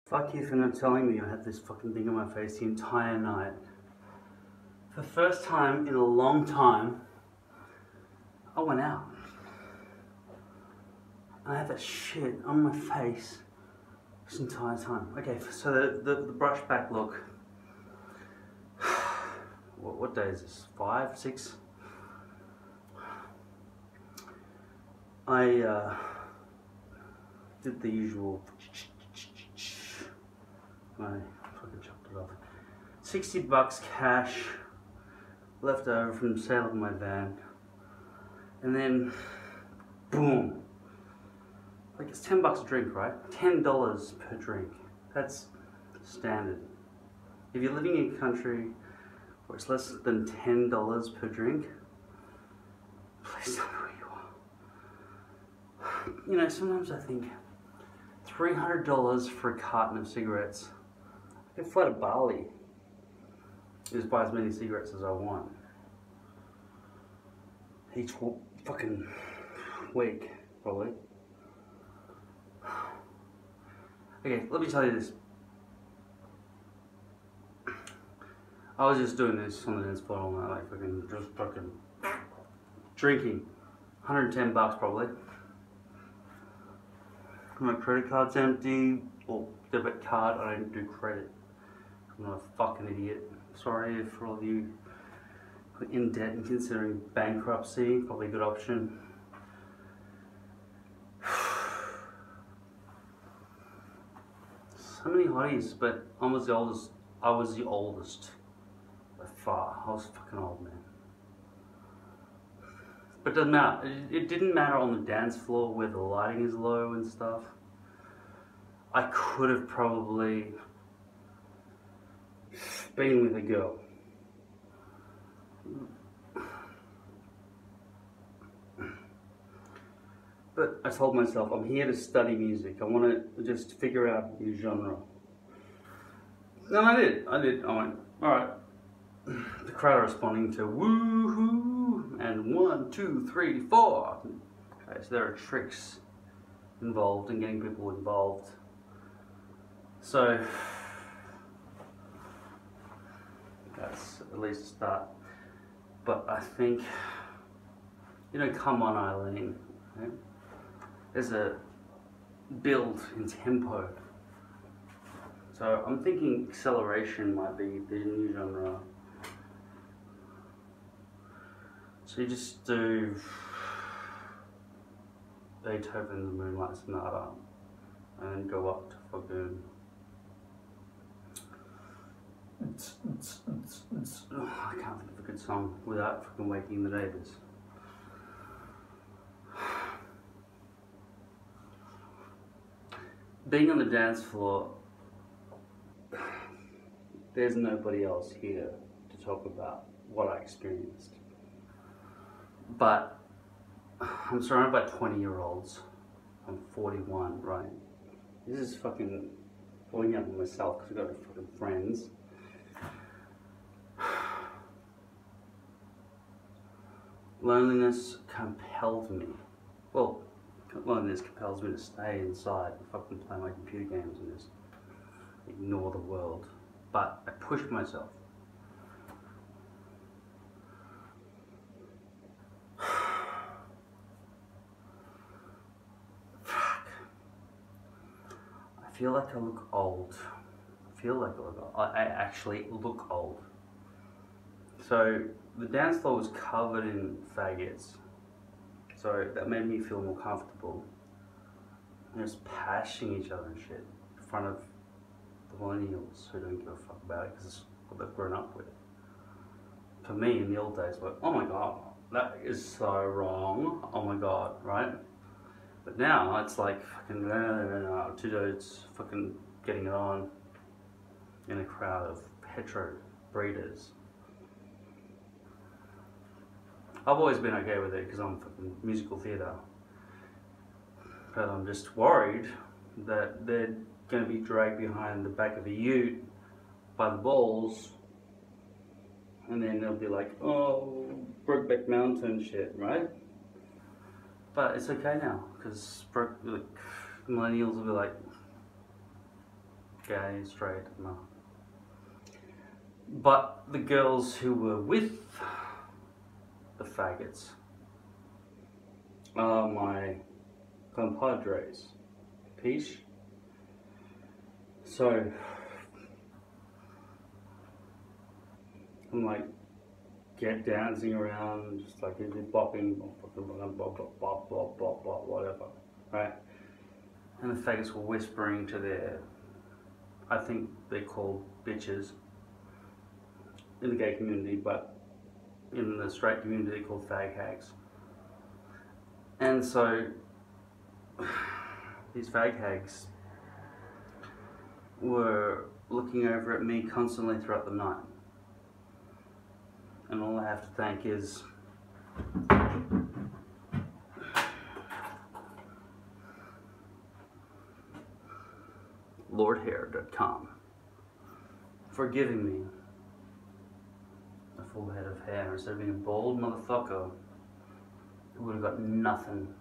Fuck you for not telling me I had this fucking thing on my face the entire night. For the first time in a long time, I went out. And I had that shit on my face this entire time. Okay, so the brush back look. What day is this? 5, 6? I did the usual. I fucking chopped it off. $60 cash left over from the sale of my van, and then boom. Like, it's $10 a drink, right? $10 per drink. That's standard. If you're living in a country where it's less than $10 per drink, please tell me where you are. You know, sometimes I think $300 for a carton of cigarettes. I can fly to Bali. Just buy as many cigarettes as I want. Each fucking week, probably. Okay, let me tell you this. I was just doing this on the dance floor all night, like just fucking drinking. $110 probably. My credit card's empty, or debit card. I don't do credit. I'm not a fucking idiot. Sorry for all of you who are in debt and considering bankruptcy. Probably a good option. So many hotties, but I was the oldest. I was the oldest by far. I was fucking old, man. But it doesn't matter. It didn't matter on the dance floor where the lighting is low and stuff. I could have probably been with a girl. But I told myself, I'm here to study music. I want to just figure out a new genre. And I did. I went, alright. The crowd are responding to woohoo and 1, 2, 3, 4. Okay, so there are tricks involved in getting people involved. So that's at least a start. But I think, you know, Come On Eileen, right? There's a build in tempo. So I'm thinking acceleration might be the new genre. So you just do Beethoven's Moonlight Sonata and then go up to fucking I can't think of a good song without fucking waking the neighbours. Being on the dance floor, there's nobody else here to talk about what I experienced. But I'm surrounded by 20-year-olds. I'm 41, right? This is fucking pulling out of myself because I've got fucking friends. Loneliness compelled me. Well, loneliness compels me to stay inside and fucking play my computer games and just ignore the world. But I pushed myself. Fuck. I feel like I look old. I actually look old. So the dance floor was covered in faggots. So that made me feel more comfortable. And just pashing each other and shit in front of the millennials who don't give a fuck about it because it's what they've grown up with. For me, in the old days, like, oh my god, that is so wrong. Oh my god, right? But now it's like fucking two dudes fucking getting it on in a crowd of hetero breeders. I've always been okay with it because I'm fucking musical theatre. But I'm just worried that they're going to be dragged behind the back of a ute by the balls, and then they'll be like, oh, Brokeback Mountain shit, right? But it's okay now because millennials will be like, gay, straight, no. But the girls who were with the faggots are my compadres. Peace. So I'm like, get dancing around, just like bopping, bop, whatever, right? And the faggots were whispering to their, I think they're called bitches in the gay community, but in the straight community they're called fag hags. And so these fag hags were looking over at me constantly throughout the night. And all I have to thank is LordHair.com for giving me a full head of hair instead of being a bald motherfucker who would have got nothing.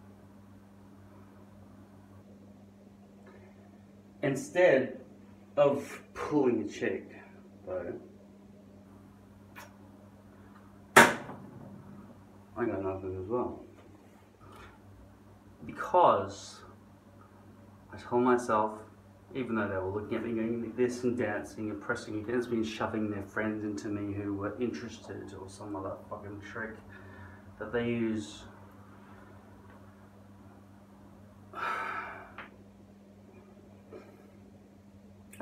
Instead of pulling a cheek, though, I got nothing as well. Because I told myself, even though they were looking at me going like this and dancing and pressing against me and shoving their friends into me who were interested or some other fucking trick that they use. I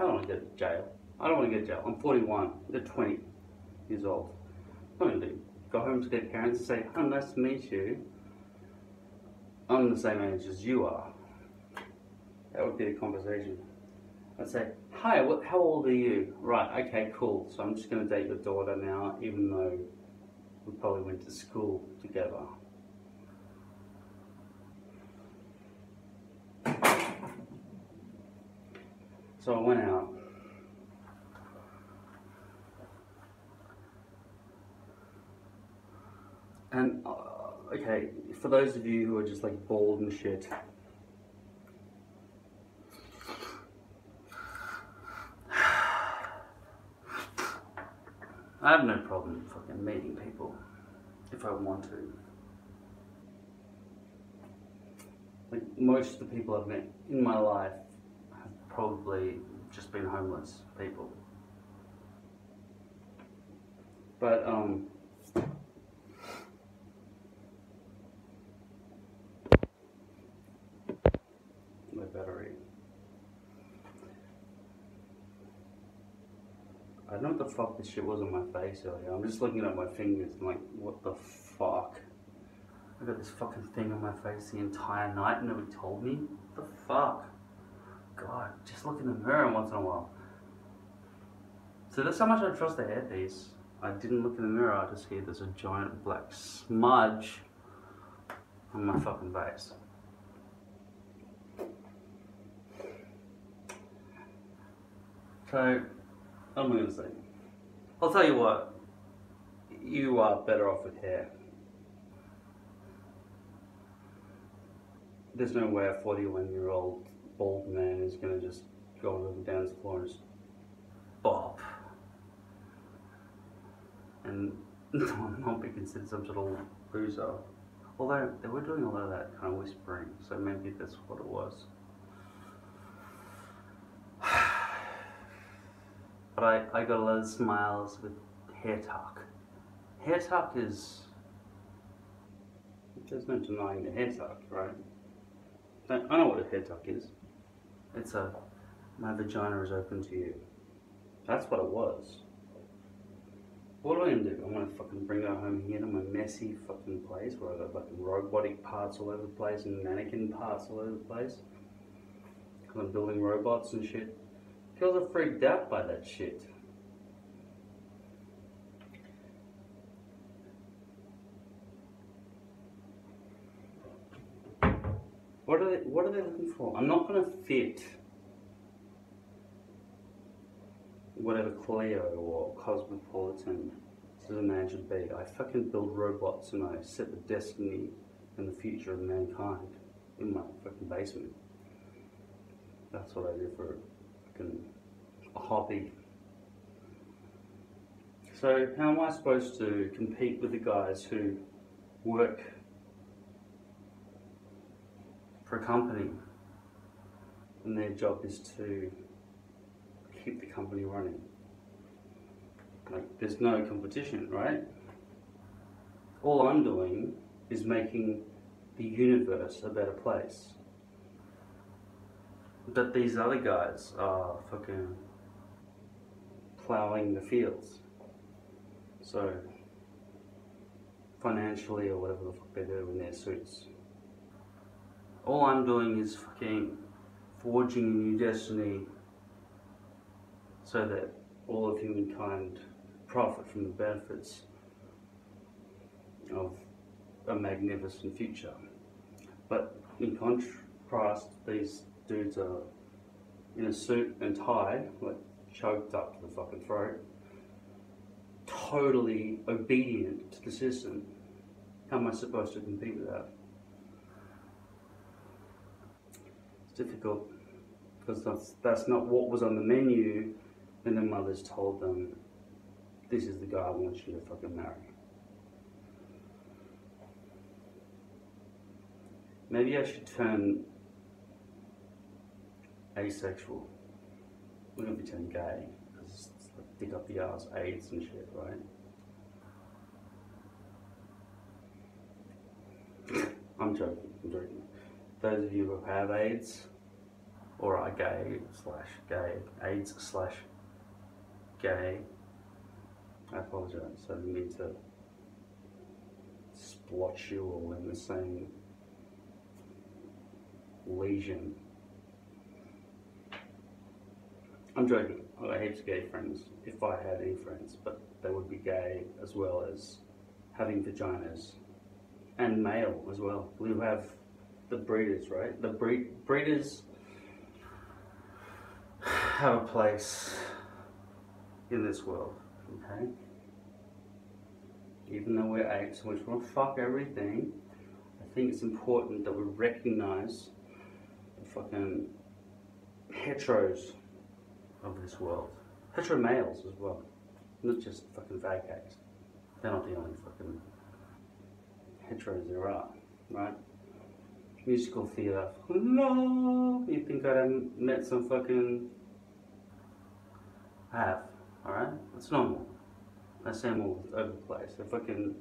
don't want to go to jail. I don't want to go to jail. I'm 41. They're 20 years old. What am I going to do? Go home to their parents and say, "Oh, nice to meet you. I'm the same age as you are." That would be a conversation. I'd say, "Hi, how old are you?" "Right, okay, cool. So I'm just going to date your daughter now, even though we probably went to school together." So I went out. And, okay, for those of you who are just like bald and shit, I have no problem fucking meeting people if I want to. Like, most of the people I've met in my life have probably just been homeless people. But, my battery. I don't know what the fuck this shit was on my face earlier. I'm just looking at my fingers and like, what the fuck? I got this fucking thing on my face the entire night and nobody told me? What the fuck? God, just look in the mirror once in a while. So that's how much I trust the hairpiece. I didn't look in the mirror, I just hear there's a giant black smudge on my fucking face. So, what am I going to say? I'll tell you what, you are better off with hair. There's no way a 41-year-old bald man is going to just go on the dance floor and just bop. And not be considered some sort of loser. Although they were doing a lot of that kind of whispering, so maybe that's what it was. But I got a lot of smiles with hair tuck. Hair tuck is... There's no denying the hair tuck, right? I know what a hair tuck is. It's a, my vagina is open to you. That's what it was. What am I gonna do? I'm gonna fucking bring it home here to my messy fucking place where I got fucking robotic parts all over the place and mannequin parts all over the place. Because I'm building robots and shit. Girls are freaked out by that shit. What are they looking for? I'm not gonna fit whatever Clio or Cosmopolitan says a man should be. I fucking build robots and I set the destiny and the future of mankind in my fucking basement. That's what I do for fucking hobby. So how am I supposed to compete with the guys who work for a company and their job is to keep the company running? Like, there's no competition, right? All I'm doing is making the universe a better place. But these other guys are fucking plowing the fields. So, financially or whatever the fuck they do in their suits. All I'm doing is fucking forging a new destiny so that all of humankind profit from the benefits of a magnificent future. But in contrast, these dudes are in a suit and tie, like choked up to the fucking throat, totally obedient to the system. How am I supposed to compete with that? It's difficult, because that's not what was on the menu when their mothers told them, this is the guy I want you to fucking marry. Maybe I should turn asexual. We're gonna be turning gay, because it's like dig up the arse, AIDS and shit, right? I'm joking. Those of you who have AIDS, or are gay, AIDS/gay, I apologize. I didn't mean to splotch you all in the same lesion. I'm joking. I got heaps of gay friends, if I had any friends, but they would be gay as well as having vaginas, and male as well. We have the breeders, right? The breeders have a place in this world, okay? Even though we're apes and we just want to fuck everything, I think it's important that we recognize the fucking heteros of this world. Hetero males as well, not just fucking fag gays. They're not the only fucking heteros there are, right? Musical theatre. No, you think I'd have met some fucking... I have, alright? It's normal. I see them all over the place. They're fucking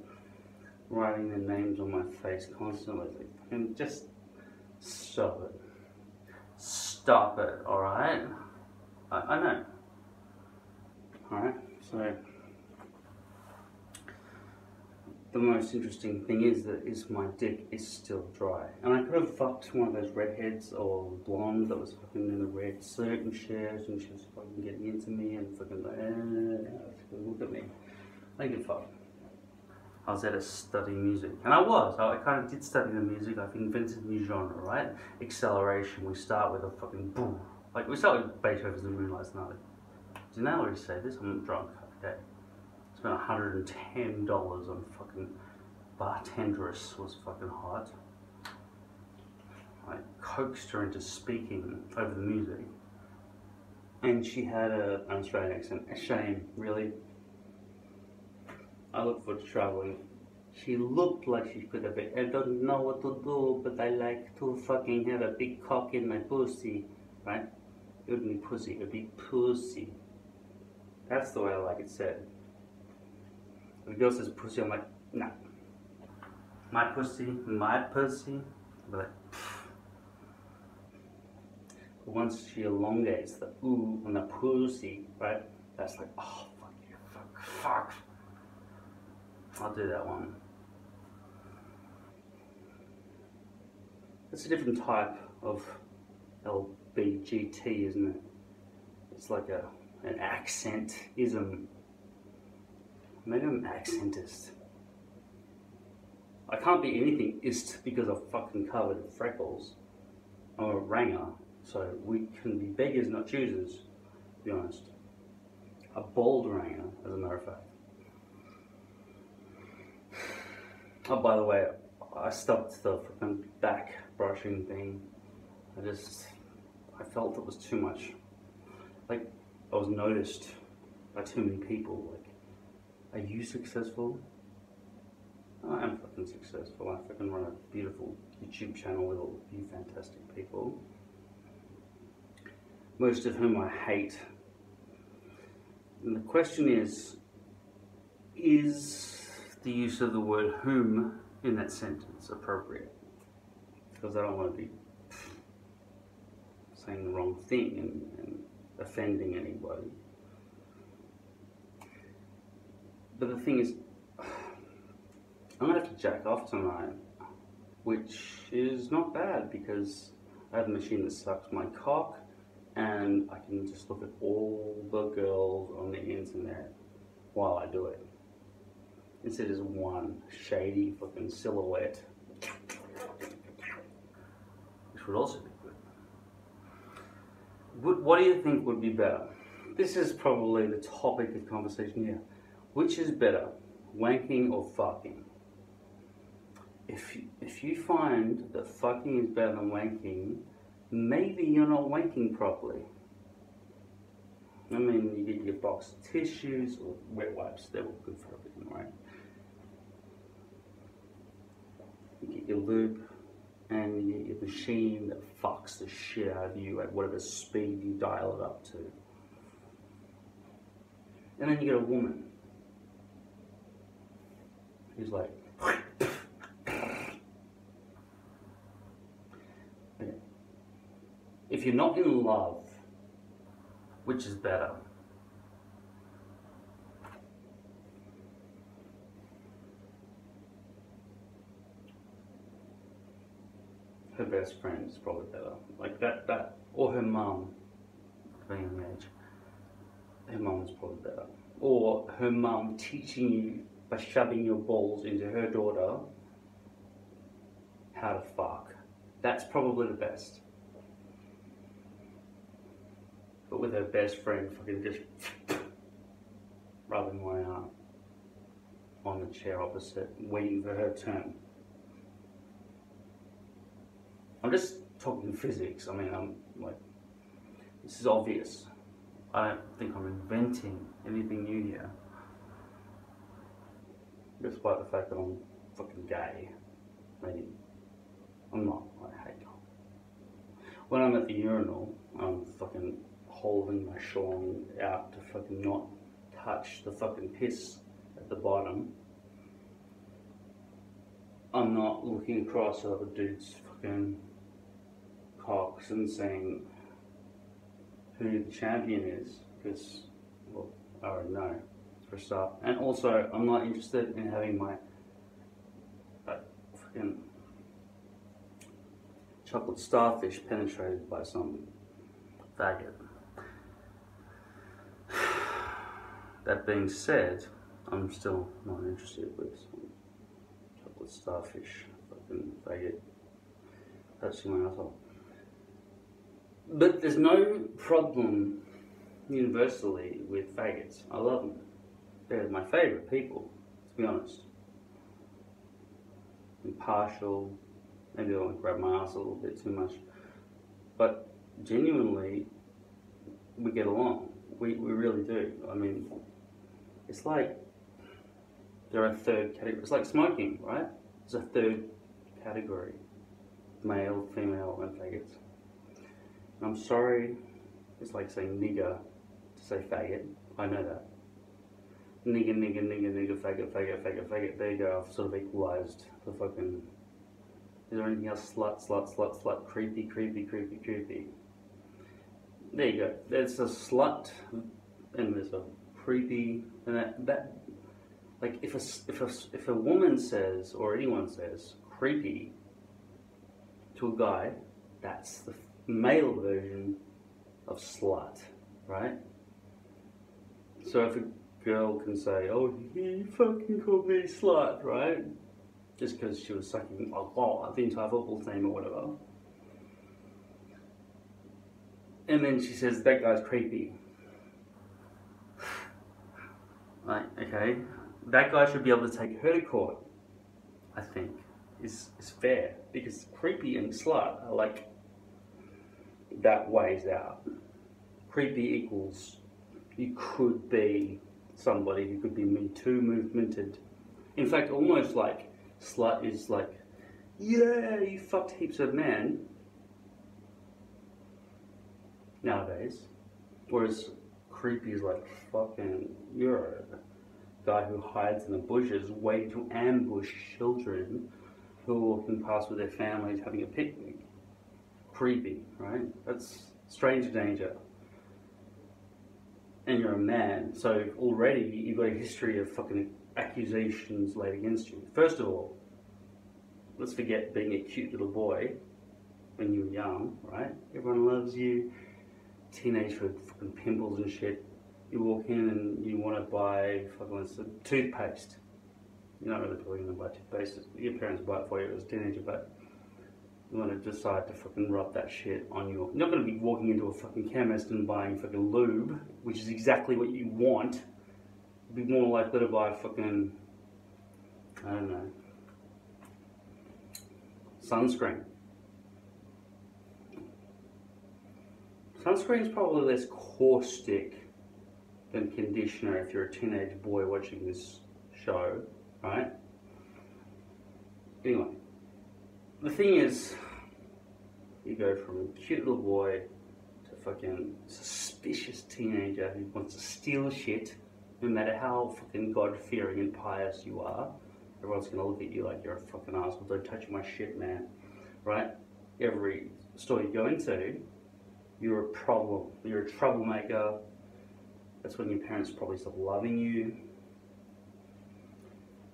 writing their names on my face constantly. And just stop it. Stop it, alright? I know. Alright, so the most interesting thing is that my dick is still dry. And I could have fucked one of those redheads or blonde that was fucking in a red suit and shit, and she was fucking getting into me and fucking look at me. I give a fuck. I was there to study music. And I kind of did study the music. I've invented a new genre, right? Acceleration. We start with a fucking boom. Like, we start with Beethoven's The Moonlight's Night. Didn't I already say this? I'm not drunk. Okay. Spent $110 on fucking bartendress, was fucking hot. I coaxed her into speaking over the music. And she had an Australian accent. A shame, really. I look forward to traveling. She looked like she could have been. I don't know what to do, but I like to fucking have a big cock in my pussy, right? It would be pussy. It would be pussy. That's the way I like it said. If a girl says pussy, I'm like, nah. My pussy. I'd be like, pfft. Once she elongates the ooh on the pussy, right? That's like, oh, fuck you, fuck. I'll do that one. It's a different type of LBGT, isn't it? It's like an accent-ism. Maybe I'm an accentist. I can't be anything ist because I'm fucking covered in freckles. I'm a ranger, so we can be beggars, not choosers, to be honest. A bald ranger, as a matter of fact. Oh, by the way, I stopped the fucking back brushing thing. I felt it was too much. Like, I was noticed by too many people. Like, are you successful? I am fucking successful. I fucking run a beautiful YouTube channel with a few fantastic people, most of whom I hate. And the question is the use of the word whom in that sentence appropriate? Because I don't want to be saying the wrong thing and offending anybody. But the thing is, I'm gonna have to jack off tonight, which is not bad because I have a machine that sucks my cock and I can just look at all the girls on the internet while I do it. Instead of just one shady fucking silhouette, which would also be good. What do you think would be better? This is probably the topic of conversation here. Which is better, wanking or fucking? If you find that fucking is better than wanking, maybe you're not wanking properly. I mean, you get your box of tissues or wet wipes, they're all good for everything, right? You get your lube and you get your machine that fucks the shit out of you at whatever speed you dial it up to. And then you get a woman who's like, okay. If you're not in love, which is better? Her best friend is probably better. Like that, or her mum, depending on the age. Her mum is probably better. Or her mum teaching you by shoving your balls into her daughter how to fuck. That's probably the best. But with her best friend fucking just rubbing my arm on the chair opposite, waiting for her turn. I'm just talking physics. I mean, I'm like, this is obvious. I don't think I'm inventing anything new here. Despite the fact that I'm fucking gay. I mean, I'm not, I hate. When I'm at the urinal, I'm fucking holding my schlong out to fucking not touch the fucking piss at the bottom. I'm not looking across at other dudes' fucking cocks and saying who the champion is, because, well, I already know, for a start. And also, I'm not interested in having my fucking chocolate starfish penetrated by some faggot. That being said, I'm still not interested with some chocolate starfish fucking faggot touching my asshole. But there's no problem universally with faggots. I love them. They're my favourite people, to be honest. Impartial, maybe I want to grab my ass a little bit too much. But genuinely, we get along. We really do. I mean, it's like they're a third category. It's like smoking, right? It's a third category. Male, female, and faggots. And I'm sorry, it's like saying nigger to say faggot. I know that. Nigger, nigger, nigger, nigger, faggot, faggot, faggot, faggot. There you go, I've sort of equalised the fucking... Is there anything else? Slut, slut, slut, slut, creepy, creepy, creepy, creepy. There you go. There's a slut, and there's a creepy, and that like if a woman says, or anyone says, creepy to a guy, that's the male version of slut, right? So if a girl can say, oh, he fucking called me slut, right? Just because she was sucking the entire football team or whatever. And then she says, that guy's creepy. Like, okay, that guy should be able to take her to court, I think, is fair. Because creepy and slut are like, that weighs out. Creepy equals you could be somebody who could be Me Too movemented. In fact, almost like slut is like, yeah, you fucked heaps of men nowadays. Whereas creepy is like, fucking, you're a guy who hides in the bushes waiting to ambush children who are walking past with their families having a picnic. Creepy, right? That's stranger danger. And you're a man, so already you've got a history of fucking accusations laid against you. First of all, let's forget being a cute little boy when you were young, right? Everyone loves you. Teenage with fucking pimples and shit. You walk in and you want to buy fucking toothpaste. You're not really probably going to buy toothpaste. Your parents buy it for you as a teenager, but you want to decide to fucking rub that shit on your... You're not going to be walking into a fucking chemist and buying fucking lube, which is exactly what you want. You'd be more likely to buy fucking, I don't know, sunscreen. Sunscreen's probably less caustic than conditioner if you're a teenage boy watching this show, right? Anyway, the thing is, you go from a cute little boy to fucking suspicious teenager who wants to steal shit, no matter how fucking God-fearing and pious you are. Everyone's gonna look at you like you're a fucking asshole. Don't touch my shit, man. Right? Every store you go into, you're a problem. You're a troublemaker. That's when your parents probably stop loving you.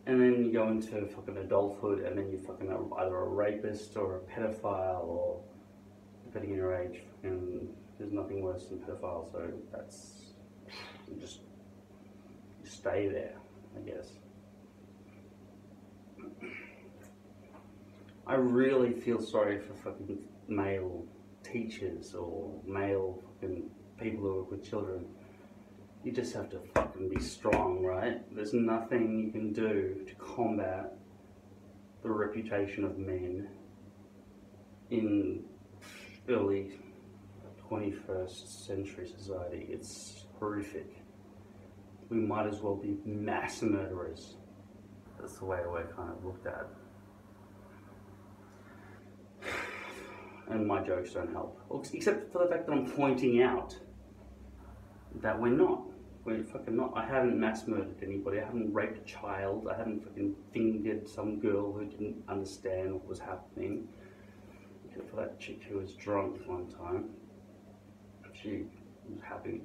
And then you go into fucking adulthood, and then you're fucking either a rapist or a pedophile, or depending on your age, and there's nothing worse than pedophile. So that's just stay there, I guess. I really feel sorry for fucking male teachers or male fucking people who work with children. You just have to fucking be strong, right? There's nothing you can do to combat the reputation of men in early 21st century society. It's horrific. We might as well be mass murderers. That's the way we're kind of looked at. And my jokes don't help. Except for the fact that I'm pointing out that we're not. We're fucking not. I haven't mass murdered anybody. I haven't raped a child. I haven't fucking fingered some girl who didn't understand what was happening. Except for that chick who was drunk one time. She was happy.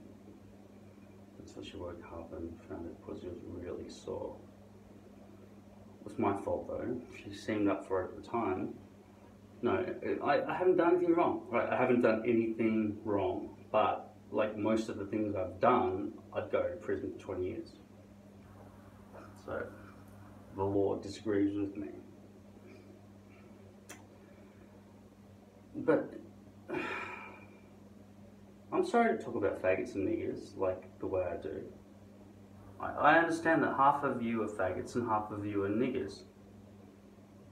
So she woke up and found her pussy was really sore. It was my fault though. She seemed up for it at the time. No, I haven't done anything wrong, right? I haven't done anything wrong, but like most of the things I've done, I'd go to prison for 20 years. So the law disagrees with me. But I'm sorry to talk about faggots and niggers like the way I do. I understand that half of you are faggots and half of you are niggers.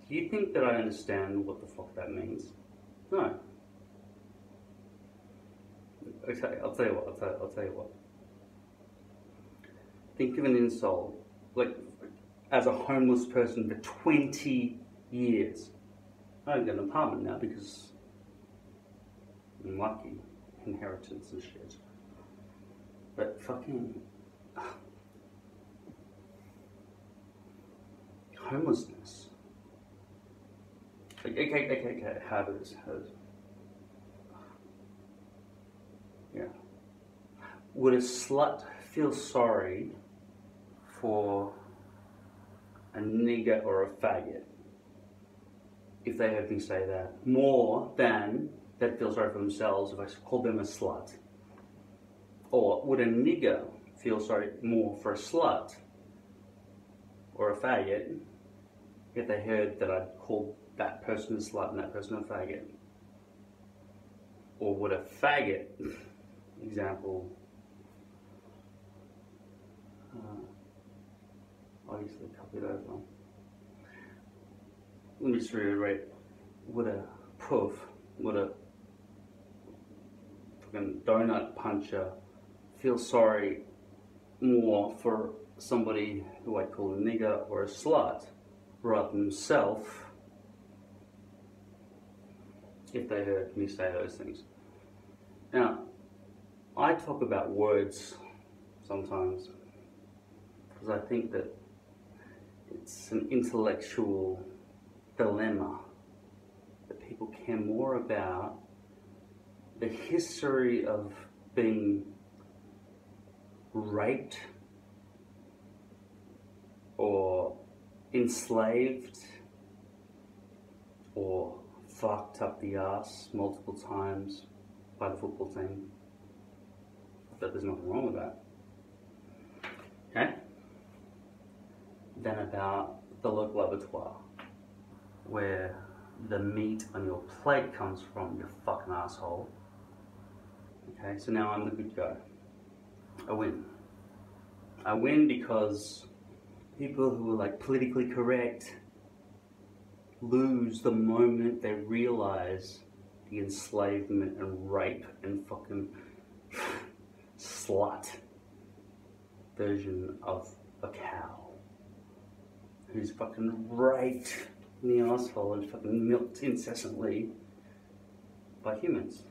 Do you think that I understand what the fuck that means? No. Okay, I'll tell you what. Think of an insult, like, as a homeless person for 20 years. I don't get an apartment now because I'm lucky. Inheritance and shit. But fucking... homelessness. Okay, habits. Yeah. Would a slut feel sorry for a nigger or a faggot if they heard me say that? More than they'd feel sorry for themselves if I called them a slut? Or would a nigger feel sorry more for a slut or a faggot if they heard that I'd called that person a slut and that person a faggot? Or would a faggot, example, obviously copy that as well. Let me just reiterate, would a poof, would a fucking donut puncher feel sorry more for somebody who I call a nigger or a slut rather than himself if they heard me say those things. Now, I talk about words sometimes because I think that it's an intellectual dilemma that people care more about the history of being raped or enslaved or fucked up the ass multiple times by the football team. But there's nothing wrong with that. Okay? Then about the local abattoir, where the meat on your plate comes from, you fucking asshole. Okay, so now I'm the good guy. I win. I win because people who are like politically correct lose the moment they realize the enslavement and rape and fucking slut version of a cow who's fucking raped in the asshole and fucking milked incessantly by humans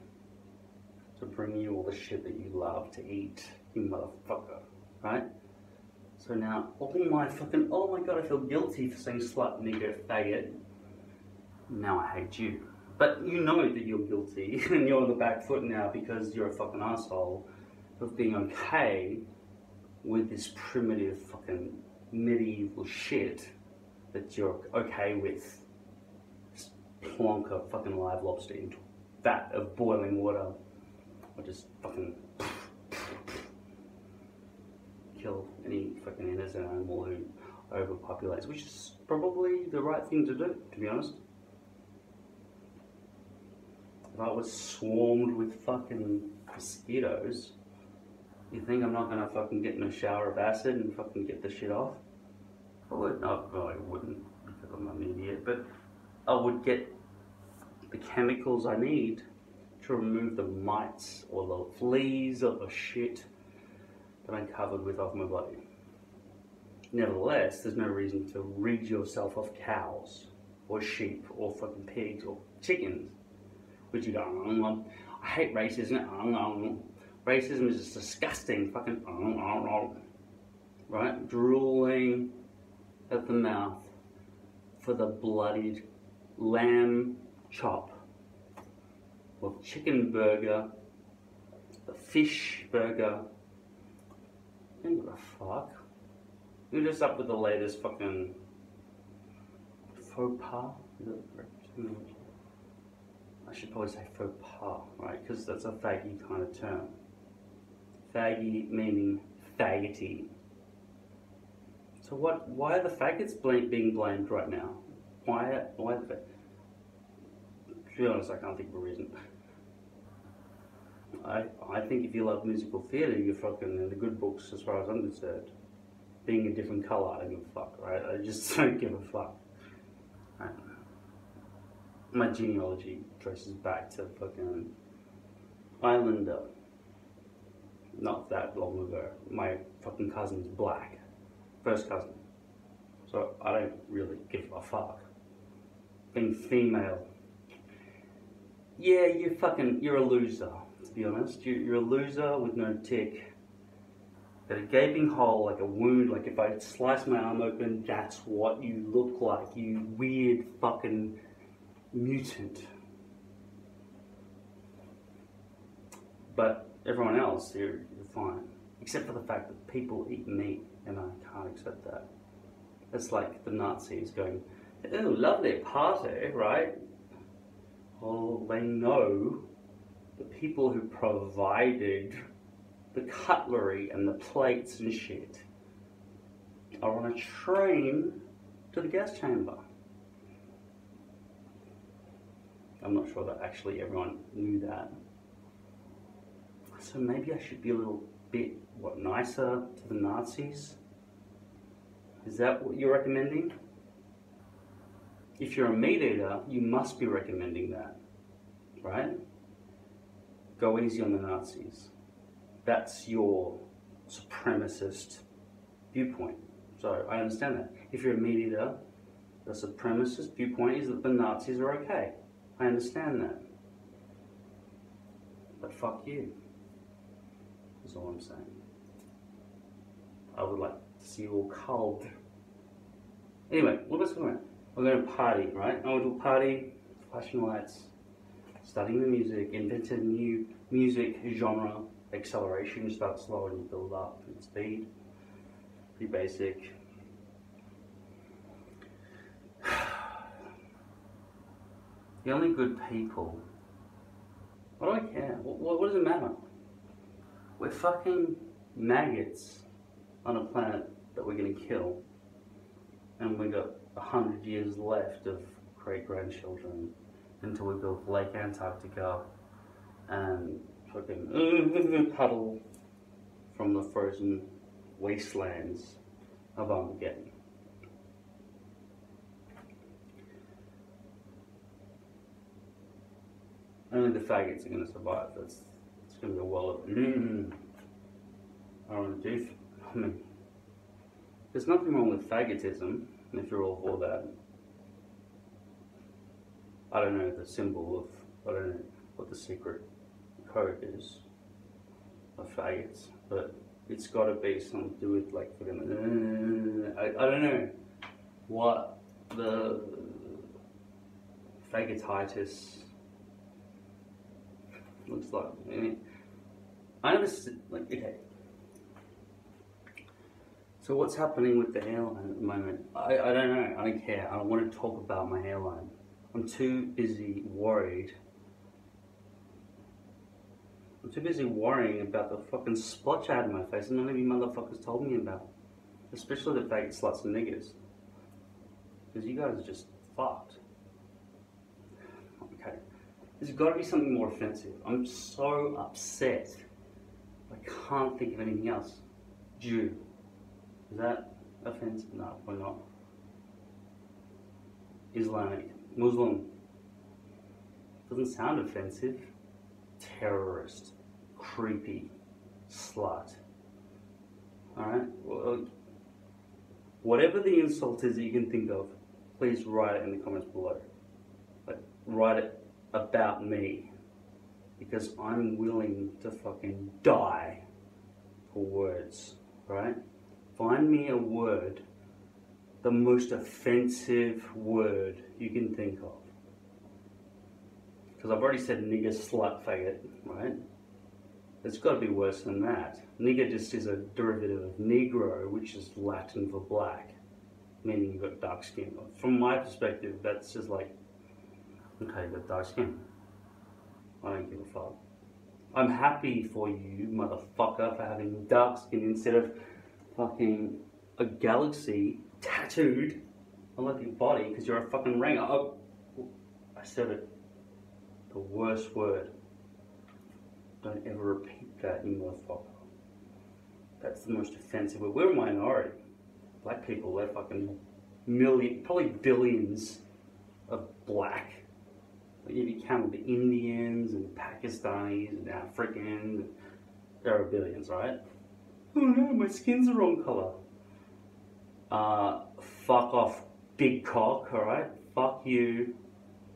to bring you all the shit that you love to eat, you motherfucker, right? So now, oh my god, I feel guilty for saying slut, nigger, faggot. Now I hate you. But you know that you're guilty and you're on the back foot now because you're a fucking asshole of being okay with this primitive fucking medieval shit that you're okay with. Just plonk a fucking live lobster into a vat of boiling water or just fucking kill any fucking innocent animal who overpopulates, which is probably the right thing to do, to be honest. If I was swarmed with fucking mosquitoes, you think I'm not gonna fucking get in a shower of acid and fucking get the shit off? I would not, well, I wouldn't because I'm an idiot, but I would get the chemicals I need to remove the mites or the fleas or the shit that I'm covered with off my body. Nevertheless, there's no reason to rid yourself of cows or sheep or fucking pigs or chickens. Which you go, I hate racism. Racism is just disgusting. Fucking, right? Drooling at the mouth for the bloodied lamb chop or chicken burger, the fish burger. I don't give a fuck. You're just up with the latest fucking faux pas. Is that correct? I should probably say faux pas, right? Because that's a faggy kind of term. Faggy meaning faggoty. So what? Why are the faggots being blamed right now? Why the faggots? To be honest, I can't think of a reason. I think if you love musical theatre, you're fucking in the good books as far as I'm concerned. Being a different colour, I don't give a fuck, right? I just don't give a fuck. Right. My genealogy traces back to fucking Islander. Not that long ago. My fucking cousin's black. First cousin. So I don't really give a fuck. Being female. Yeah, you're a loser, to be honest. You're a loser with no tick. Got a gaping hole, like a wound, like if I slice my arm open, that's what you look like, you weird fucking mutant. But everyone else, you're fine. Except for the fact that people eat meat, and I can't accept that. It's like the Nazis going, oh, lovely party, right? Well, they know the people who provided the cutlery and the plates and shit are on a train to the gas chamber. I'm not sure that actually everyone knew that. So maybe I should be a little bit, nicer to the Nazis? Is that what you're recommending? If you're a meat eater, you must be recommending that, right? Go easy on the Nazis. that's your supremacist viewpoint. So I understand that. If you're a meat eater, the supremacist viewpoint is that the Nazis are okay. I understand that. But fuck you. That's all I'm saying. I would like to see you all culled. Anyway, what was I talking about? We're going to party, right? I went to a party, flashing lights, studying the music, invented a new music genre, acceleration. You start slow and you build up in speed. Pretty basic. The only good people. What do I care? What does it matter? We're fucking maggots on a planet that we're gonna kill, and we got 100 years left of great-grandchildren until we build Lake Antarctica and fucking puddle from the frozen wastelands of Armageddon. Only the faggots are going to survive. It's going to be a well of I don't want to do. I mean, there's nothing wrong with faggotism if you're all for that. I don't know the symbol of, I don't know what the secret code is of faggots, but it's got to be something to do with like I don't know what the faggotitis looks like. I mean, I understand, like, okay. So what's happening with the hairline at the moment? I don't know, I don't care. I don't want to talk about my hairline. I'm too busy worried. I'm too busy worrying about the fucking splotch I had in my face and none of you motherfuckers told me about. Especially the faggot sluts and niggers. Because you guys are just fucked. Okay. There's got to be something more offensive. I'm so upset. I can't think of anything else. Jew. Is that offensive? No, why not? Islamic. Muslim. Doesn't sound offensive. Terrorist. Creepy. Slut. Alright? Well, whatever the insult is that you can think of, please write it in the comments below. Like, write it about me, because I'm willing to fucking die for words, right? Find me a word, the most offensive word you can think of. Because I've already said nigger, slut, faggot, right? It's got to be worse than that. Nigger just is a derivative of negro, which is Latin for black, meaning you've got dark skin. From my perspective, that's just like, okay, you've got dark skin. I don't give a fuck. I'm happy for you, motherfucker, for having dark skin instead of fucking a galaxy tattooed all over your body because you're a fucking ringer. Oh, I said it. The worst word. Don't ever repeat that, you motherfucker. That's the most offensive word. We're a minority. Black people, they're fucking probably billions of black. If you count the Indians and Pakistanis and Africans, there are billions, right? Oh no, my skin's the wrong color. Fuck off, big cock, alright? Fuck you.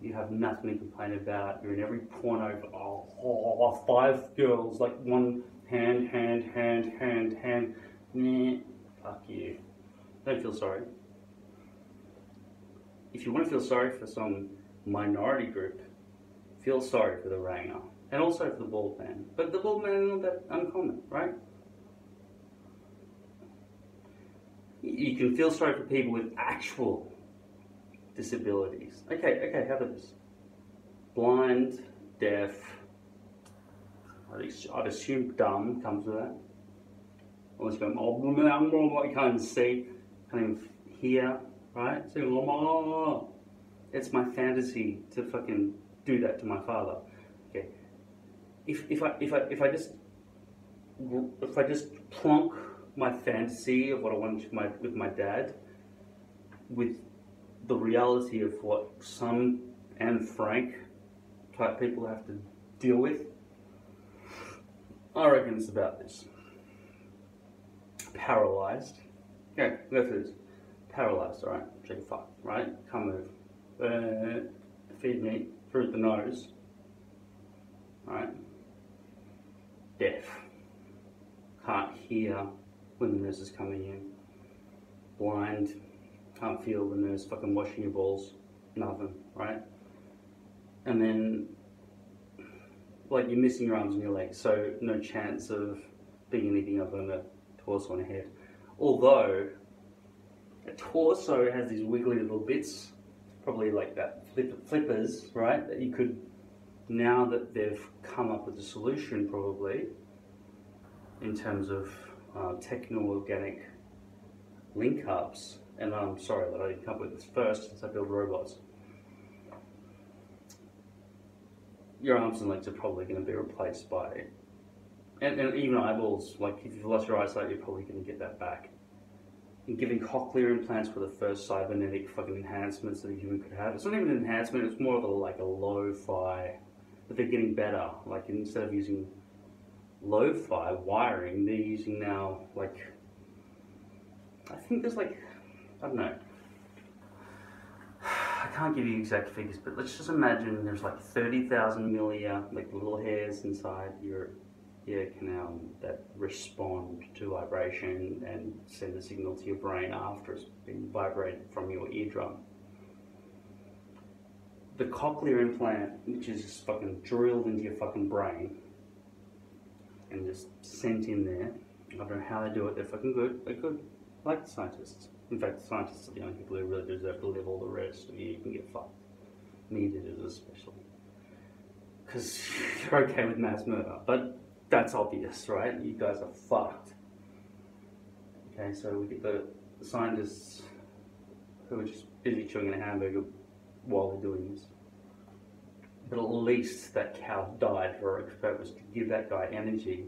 You have nothing to complain about. You're in every porno. Oh, 5 girls, like one hand. Meh. Fuck you. Don't feel sorry. If you want to feel sorry for some minority group, feel sorry for the ranger. And also for the bald man. But the bald man is not that uncommon, right? You can feel sorry for people with actual disabilities. Okay, how about this? Blind, deaf, I'd assume dumb comes with that. Unless you go, I can't see, can't even hear, right? So, it's my fantasy to fucking do that to my father. Okay, if I just plonk my fantasy of what I want with my dad with the reality of what some Anne Frank type people have to deal with, I reckon it's about this. Paralyzed. Okay, go through this. Paralyzed, alright? So you're fucked, right? Can't move. Feed me through the nose. Alright? Deaf. Can't hear when the nurse is coming in. Blind. Can't feel the nurse fucking washing your balls. Nothing, right? And then, like, you're missing your arms and your legs, so no chance of being anything other than a torso and a head. Although, a torso has these wiggly little bits, probably like that flippers, right? That you could, now that they've come up with a solution probably, in terms of techno-organic link-ups, and I'm sorry that I didn't come up with this first since I build robots. Your arms and legs are probably going to be replaced by, and even eyeballs, like if you've lost your eyesight, you're probably going to get that back. And giving cochlear implants were the first cybernetic fucking enhancements that a human could have. It's not even an enhancement, it's more of a, like a lo-fi, but they're getting better. Like instead of using lo-fi wiring, they're using now, like, I think there's like, I don't know, I can't give you exact figures, but let's just imagine there's like 30,000 millia, like little hairs inside your ear canal that respond to vibration and send a signal to your brain after it's been vibrated from your eardrum. The cochlear implant, which is just fucking drilled into your fucking brain and just sent in there, I don't know how they do it, they're fucking good, they're good. I like the scientists. In fact, the scientists are the only people who really deserve to live. All the rest of you can get fucked. Meat eaters especially. Because you're okay with mass murder. But that's obvious, right? You guys are fucked. Okay, so we get the scientists who are just busy chewing a hamburger while they're doing this. But at least that cow died for its purpose to give that guy energy.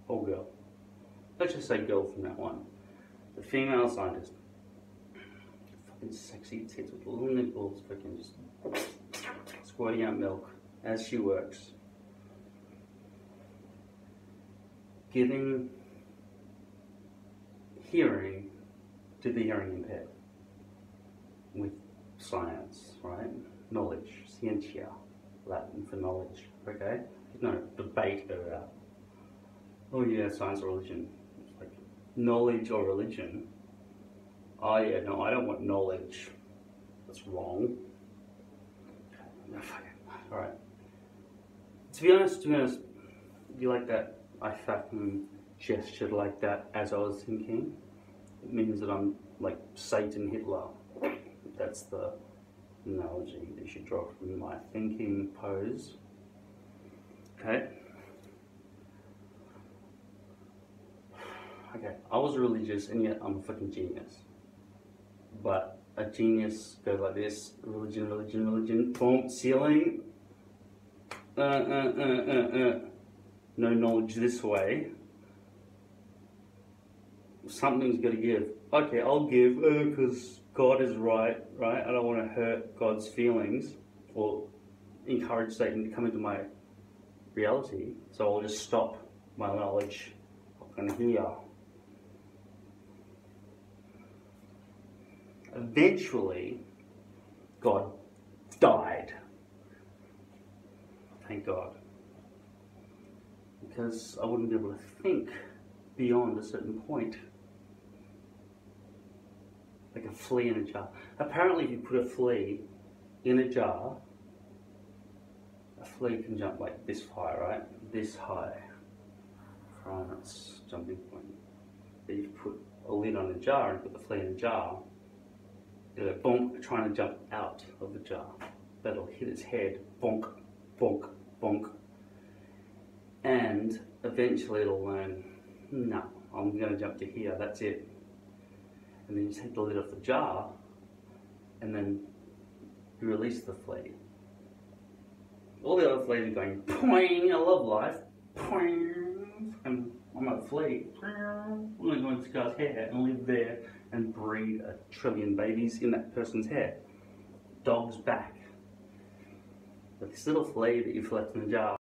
Or girl. Let's just say girl from that one. The female scientist. Sexy tits with little nipples, freaking just squirting out milk as she works, giving hearing to the hearing impaired with science, right? Knowledge, scientia, Latin for knowledge, okay? No debate about, oh yeah, science or religion. It's like knowledge or religion. Oh yeah, no, I don't want knowledge. That's wrong. No, fuck it. Alright. To be honest, you like that I fucking gestured like that as I was thinking. It means that I'm like Satan Hitler. That's the analogy that you should draw from my thinking pose. Okay? Okay, I was religious and yet I'm a fucking genius. But a genius goes like this: religion, religion, religion, boom, ceiling. No knowledge this way. Something's got to give. Okay, I'll give because God is right, right? I don't want to hurt God's feelings or encourage Satan to come into my reality. So I'll just stop my knowledge. I can hear. Eventually, God died. Thank God. Because I wouldn't be able to think beyond a certain point. Like a flea in a jar. Apparently, if you put a flea in a jar, a flea can jump like this high, right? This high from its jumping point. But if you put a lid on a jar and put the flea in a jar, it'll go bonk, trying to jump out of the jar. That'll hit its head, bonk, bonk, bonk. And eventually it'll learn, no, I'm going to jump to here, that's it. And then you take the lid off the jar, and then you release the flea. All the other fleas are going, poing, I love life, poing, and I'm a flea. I'm going to go into this guy's hair and live there and breed 1 trillion babies in that person's hair. Dog's back. But this little flea that you've left in the jar